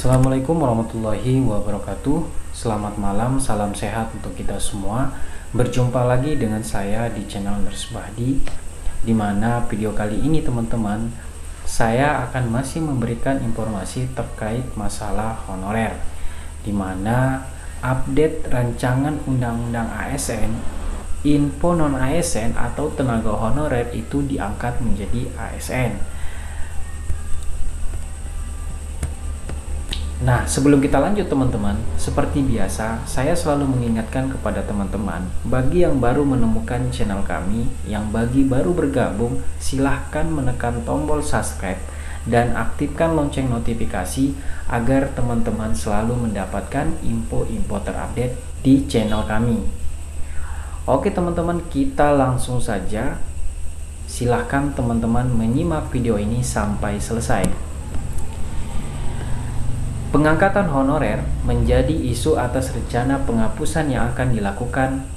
Assalamualaikum warahmatullahi wabarakatuh. Selamat malam, salam sehat untuk kita semua. Berjumpa lagi dengan saya di channel Nurse Bahdi, di mana video kali ini teman-teman, saya akan masih memberikan informasi terkait masalah honorer, di mana update rancangan undang-undang ASN, info non ASN atau tenaga honorer itu diangkat menjadi ASN. Nah, sebelum kita lanjut teman-teman, seperti biasa, saya selalu mengingatkan kepada teman-teman, bagi yang baru menemukan channel kami, yang bagi baru bergabung, silahkan menekan tombol subscribe dan aktifkan lonceng notifikasi agar teman-teman selalu mendapatkan info-info terupdate di channel kami. Oke teman-teman, kita langsung saja. Silahkan teman-teman menyimak video ini sampai selesai. Pengangkatan honorer menjadi isu atas rencana penghapusan yang akan dilakukan.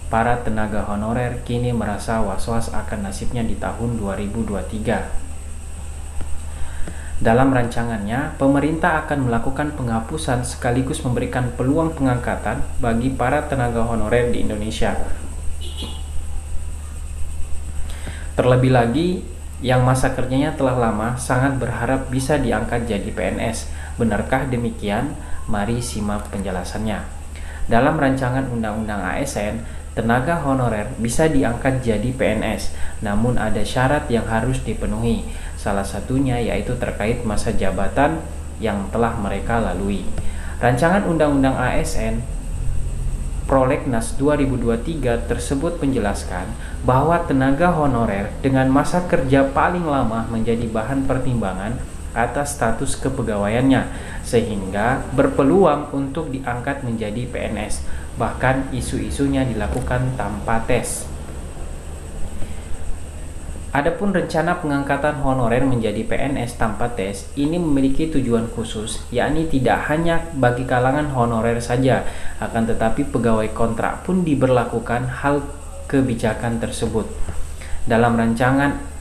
Para tenaga honorer kini merasa was-was akan nasibnya di tahun 2023. Dalam rancangannya, pemerintah akan melakukan penghapusan sekaligus memberikan peluang pengangkatan bagi para tenaga honorer di Indonesia. Terlebih lagi, yang masa kerjanya telah lama sangat berharap bisa diangkat jadi PNS. Benarkah demikian? Mari simak penjelasannya. Dalam rancangan Undang-Undang ASN, tenaga honorer bisa diangkat jadi PNS, namun ada syarat yang harus dipenuhi. Salah satunya yaitu terkait masa jabatan yang telah mereka lalui. Rancangan Undang-Undang ASN Prolegnas 2023 tersebut menjelaskan bahwa tenaga honorer dengan masa kerja paling lama menjadi bahan pertimbangan atas status kepegawaiannya, sehingga berpeluang untuk diangkat menjadi PNS. Bahkan isu-isunya dilakukan tanpa tes. Adapun rencana pengangkatan honorer menjadi PNS tanpa tes ini memiliki tujuan khusus, yakni tidak hanya bagi kalangan honorer saja, akan tetapi pegawai kontrak pun diberlakukan hal kebijakan tersebut. Dalam rancangan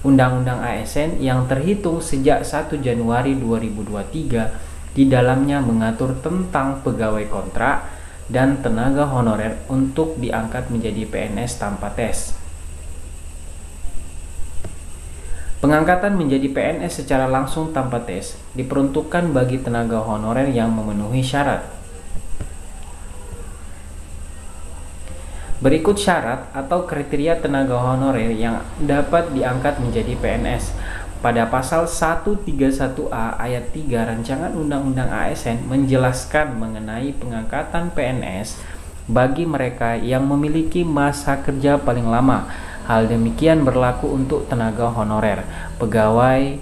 Undang-Undang ASN yang terhitung sejak 1 Januari 2023, di dalamnya mengatur tentang pegawai kontrak dan tenaga honorer untuk diangkat menjadi PNS tanpa tes. Pengangkatan menjadi PNS secara langsung tanpa tes diperuntukkan bagi tenaga honorer yang memenuhi syarat. Berikut syarat atau kriteria tenaga honorer yang dapat diangkat menjadi PNS. Pada pasal 131A ayat 3 Rancangan Undang-Undang ASN menjelaskan mengenai pengangkatan PNS bagi mereka yang memiliki masa kerja paling lama. Hal demikian berlaku untuk tenaga honorer, pegawai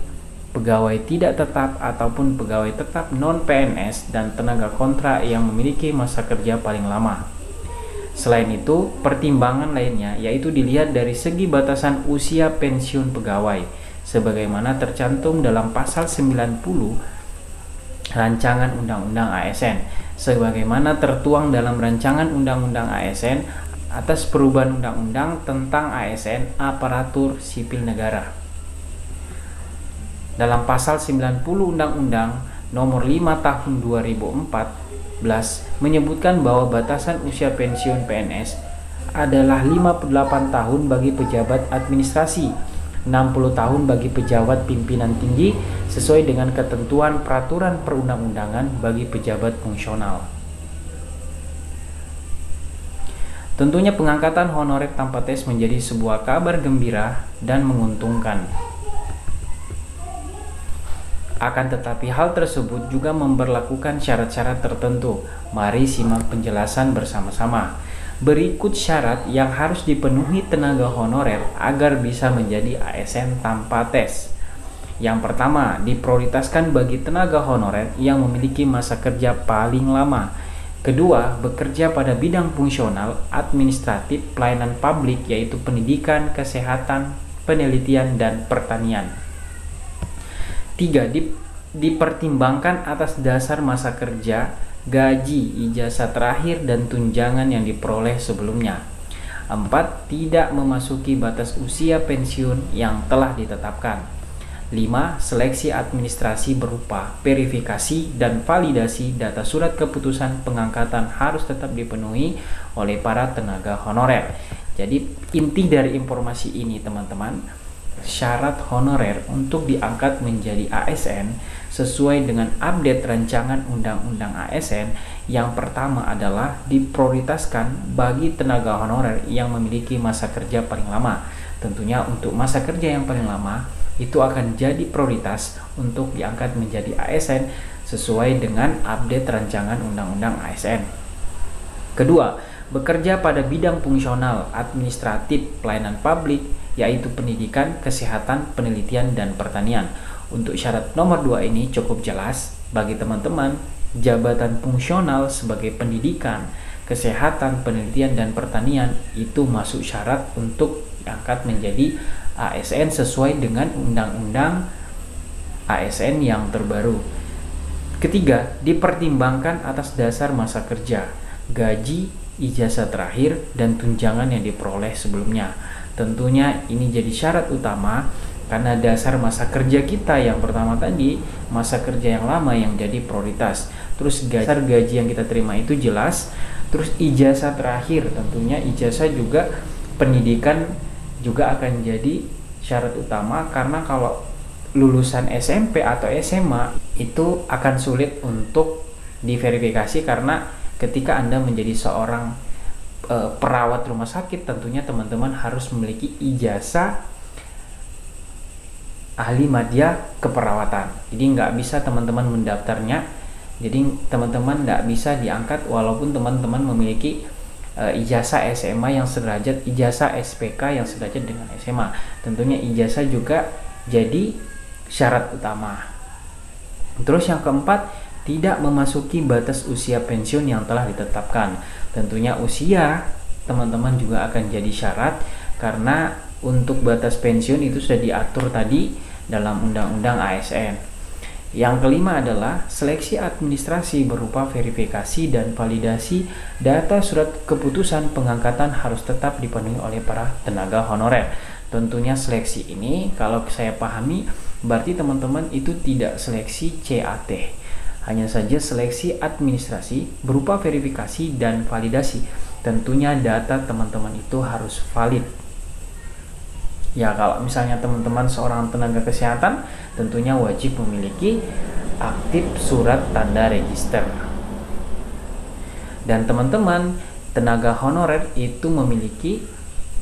tidak tetap ataupun pegawai tetap non-PNS dan tenaga kontrak yang memiliki masa kerja paling lama. Selain itu, pertimbangan lainnya yaitu dilihat dari segi batasan usia pensiun pegawai, sebagaimana tercantum dalam pasal 90 Rancangan Undang-Undang ASN, sebagaimana tertuang dalam Rancangan Undang-Undang ASN atas perubahan Undang-Undang tentang ASN Aparatur Sipil Negara. Dalam pasal 90 Undang-Undang Nomor 5 Tahun 2014 menyebutkan bahwa batasan usia pensiun PNS adalah 58 tahun bagi pejabat administrasi, 60 tahun bagi pejabat pimpinan tinggi sesuai dengan ketentuan peraturan perundang-undangan bagi pejabat fungsional. Tentunya pengangkatan honorer tanpa tes menjadi sebuah kabar gembira dan menguntungkan. Akan tetapi hal tersebut juga memberlakukan syarat-syarat tertentu. Mari simak penjelasan bersama-sama. Berikut syarat yang harus dipenuhi tenaga honorer agar bisa menjadi ASN tanpa tes. Yang pertama, diprioritaskan bagi tenaga honorer yang memiliki masa kerja paling lama. Kedua, bekerja pada bidang fungsional, administratif, pelayanan publik yaitu pendidikan, kesehatan, penelitian, dan pertanian. Tiga, dipertimbangkan atas dasar masa kerja, gaji, ijazah terakhir, dan tunjangan yang diperoleh sebelumnya. 4. Tidak memasuki batas usia pensiun yang telah ditetapkan. 5. Seleksi administrasi berupa verifikasi dan validasi data surat keputusan pengangkatan harus tetap dipenuhi oleh para tenaga honorer. Jadi inti dari informasi ini teman-teman, syarat honorer untuk diangkat menjadi ASN sesuai dengan update rancangan undang-undang ASN. Yang pertama adalah diprioritaskan bagi tenaga honorer yang memiliki masa kerja paling lama. Tentunya untuk masa kerja yang paling lama itu akan jadi prioritas untuk diangkat menjadi ASN sesuai dengan update rancangan undang-undang ASN. Kedua, bekerja pada bidang fungsional, administratif, pelayanan publik, yaitu pendidikan, kesehatan, penelitian, dan pertanian. Untuk syarat nomor 2 ini cukup jelas bagi teman-teman. Jabatan fungsional sebagai pendidikan, kesehatan, penelitian, dan pertanian itu masuk syarat untuk diangkat menjadi ASN sesuai dengan undang-undang ASN yang terbaru. Ketiga, dipertimbangkan atas dasar masa kerja, gaji, ijazah terakhir, dan tunjangan yang diperoleh sebelumnya. Tentunya ini jadi syarat utama karena dasar masa kerja kita yang pertama tadi, masa kerja yang lama yang jadi prioritas. Terus dasar gaji yang kita terima itu jelas. Terus ijazah terakhir, tentunya ijazah juga pendidikan juga akan jadi syarat utama, karena kalau lulusan SMP atau SMA itu akan sulit untuk diverifikasi, karena ketika Anda menjadi seorang perawat rumah sakit, tentunya teman-teman harus memiliki ijazah ahli madya keperawatan. Jadi nggak bisa teman-teman mendaftarnya, jadi teman-teman nggak bisa diangkat walaupun teman-teman memiliki ijazah SMA yang sederajat, ijazah SPK yang sederajat dengan SMA. Tentunya ijazah juga jadi syarat utama. Terus yang keempat, tidak memasuki batas usia pensiun yang telah ditetapkan. Tentunya usia teman-teman juga akan jadi syarat, karena untuk batas pensiun itu sudah diatur tadi dalam undang-undang ASN. Yang kelima adalah seleksi administrasi berupa verifikasi dan validasi data surat keputusan pengangkatan harus tetap dipenuhi oleh para tenaga honorer. Tentunya seleksi ini kalau saya pahami berarti teman-teman itu tidak seleksi CAT, hanya saja seleksi administrasi berupa verifikasi dan validasi. Tentunya data teman-teman itu harus valid. Ya, kalau misalnya teman-teman seorang tenaga kesehatan, tentunya wajib memiliki aktif surat tanda register. Dan teman-teman tenaga honorer itu memiliki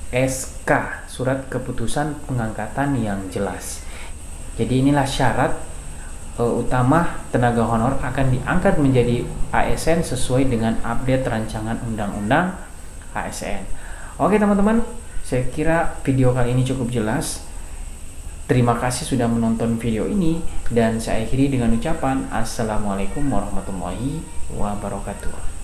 SK, surat keputusan pengangkatan yang jelas. Jadi inilah syarat utama tenaga honor akan diangkat menjadi ASN sesuai dengan update rancangan undang-undang ASN. Oke teman-teman, saya kira video kali ini cukup jelas. Terima kasih sudah menonton video ini, dan saya akhiri dengan ucapan Assalamualaikum warahmatullahi wabarakatuh.